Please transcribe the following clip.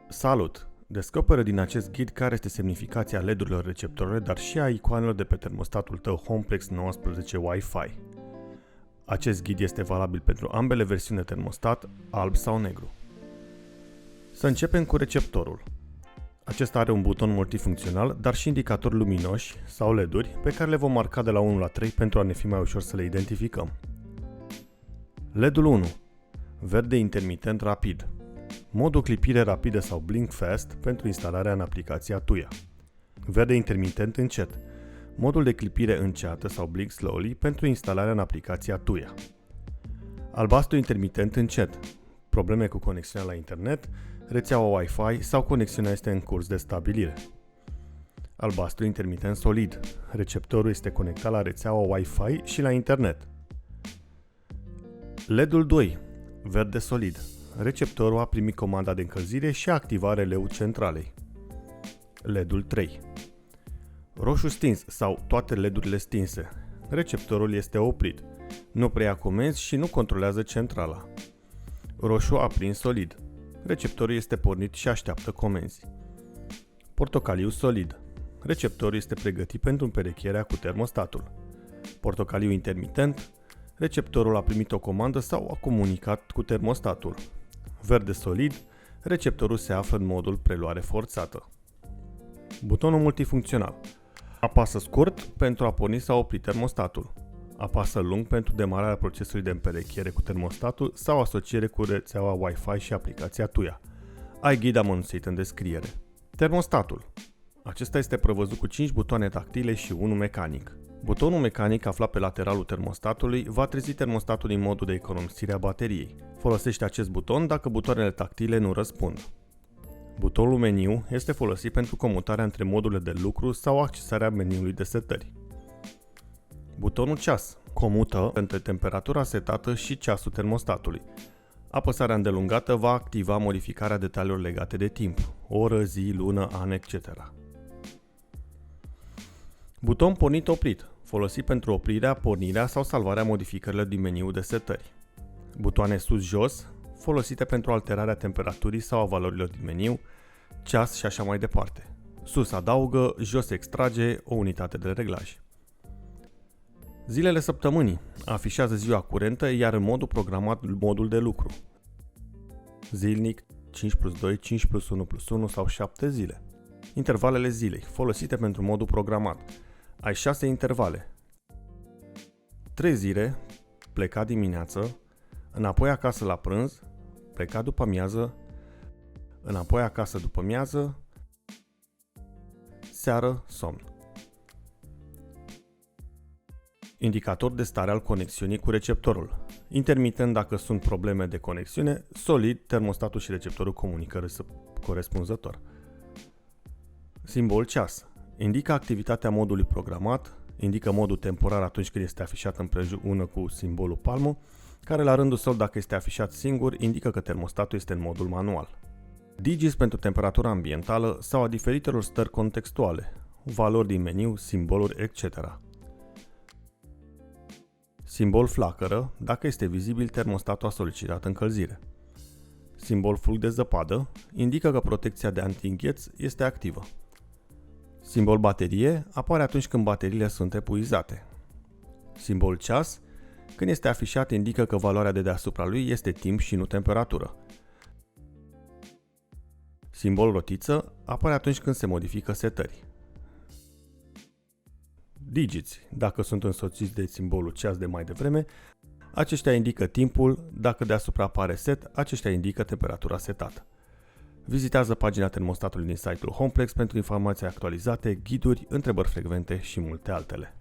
Salut! Descoperă din acest ghid care este semnificația LED-urilor receptorilor, dar și a icoanelor de pe termostatul tău HomePlex 19 Wi-Fi. Acest ghid este valabil pentru ambele versiuni de termostat, alb sau negru. Să începem cu receptorul. Acesta are un buton multifuncțional, dar și indicatori luminoși sau LED-uri pe care le vom marca de la 1 la 3 pentru a ne fi mai ușor să le identificăm. LED-ul 1. Verde intermitent rapid. Modul clipire rapidă sau Blink Fast pentru instalarea în aplicația Tuya. Verde intermitent încet. Modul de clipire înceată sau Blink Slowly pentru instalarea în aplicația Tuya. Albastru intermitent încet. Probleme cu conexiunea la internet, rețeaua Wi-Fi sau conexiunea este în curs de stabilire. Albastru intermitent solid. Receptorul este conectat la rețeaua Wi-Fi și la internet. LED-ul 2. Verde solid. Receptorul a primit comanda de încălzire și activa releu centralei. LED-ul 3. Roșu stins sau toate LED-urile stinse. Receptorul este oprit. Nu preia comenzi și nu controlează centrala. Roșu aprins solid. Receptorul este pornit și așteaptă comenzi. Portocaliu solid. Receptorul este pregătit pentru împerechierea cu termostatul. Portocaliu intermitent. Receptorul a primit o comandă sau a comunicat cu termostatul. Verde solid. Receptorul se află în modul preluare forțată. Butonul multifuncțional. Apasă scurt pentru a porni sau opri termostatul. Apasă lung pentru demararea procesului de împerechiere cu termostatul sau asociere cu rețeaua Wi-Fi și aplicația Tuya. Ai ghid amănunțit în descriere. Termostatul. Acesta este prevăzut cu 5 butoane tactile și 1 mecanic. Butonul mecanic aflat pe lateralul termostatului va trezi termostatul în modul de economisire a bateriei. Folosește acest buton dacă butoanele tactile nu răspund. Butonul meniu este folosit pentru comutarea între modurile de lucru sau accesarea meniului de setări. Butonul ceas comută între temperatura setată și ceasul termostatului. Apăsarea îndelungată va activa modificarea detaliilor legate de timp, oră, zi, lună, an, etc. Buton pornit-oprit, folosit pentru oprirea, pornirea sau salvarea modificărilor din meniul de setări. Butoane sus-jos, folosite pentru alterarea temperaturii sau a valorilor din meniu, ceas și așa mai departe. Sus adaugă, jos extrage o unitate de reglaj. Zilele săptămânii afișează ziua curentă, iar în modul programat modul de lucru. Zilnic, 5+2, 5+1+1 sau 7 zile. Intervalele zilei, folosite pentru modul programat. Ai 6 intervale. 3 zile, pleca dimineață, înapoi acasă la prânz, pleca după amiază, înapoi acasă după amiază, seară, somn. Indicator de stare al conexiunii cu receptorul. Intermitent dacă sunt probleme de conexiune, solid, termostatul și receptorul comunică corespunzător. Simbol ceas. Indică activitatea modului programat, indică modul temporar atunci când este afișat împreună cu simbolul palmă, care la rândul său, dacă este afișat singur, indică că termostatul este în modul manual. Digits pentru temperatura ambientală sau a diferitelor stări contextuale, valori din meniu, simboluri, etc. Simbol flacără, dacă este vizibil, termostatul a solicitat încălzire. Simbol flug de zăpadă, indică că protecția de anti-îngheț este activă. Simbol baterie apare atunci când bateriile sunt epuizate. Simbol ceas, când este afișat, indică că valoarea de deasupra lui este timp și nu temperatură. Simbol rotiță apare atunci când se modifică setări. Digits, dacă sunt însoțiți de simbolul ceas de mai devreme, aceștia indică timpul, dacă deasupra apare set, aceștia indică temperatura setată. Vizitează pagina termostatului din site-ul HomePlex pentru informații actualizate, ghiduri, întrebări frecvente și multe altele.